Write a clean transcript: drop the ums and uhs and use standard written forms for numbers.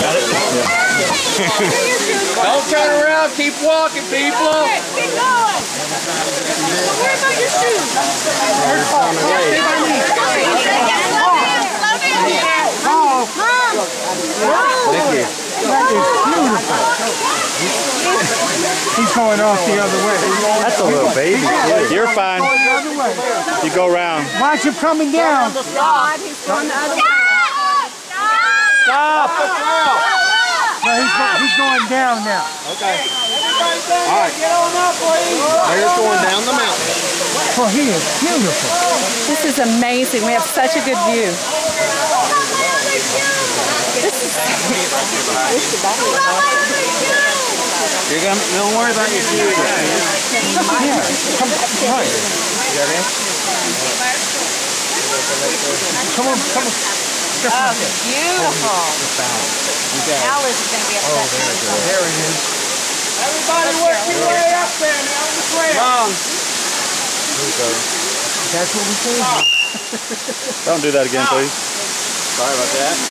Got it? Yeah. Don't turn around, keep walking, people. Keep going. Where about your shoes? Thank you. That is beautiful. He's going off the other way. That's a little baby. You're fine. You go around. Watch him coming down. God, he's going the other way. Stop! No, he's going down now. Okay. All right. Get on up, please. Bear's going down the mountain. Oh, he is beautiful. This is amazing. We have such a good view. Don't worry about your shoes. Yeah. Come on. You got in? Come on. Oh, beautiful. Alice is going to be upset. There it is. Everybody work your way up there now on the trail. Come on. That's what we say. Don't do that again, please. Sorry about that.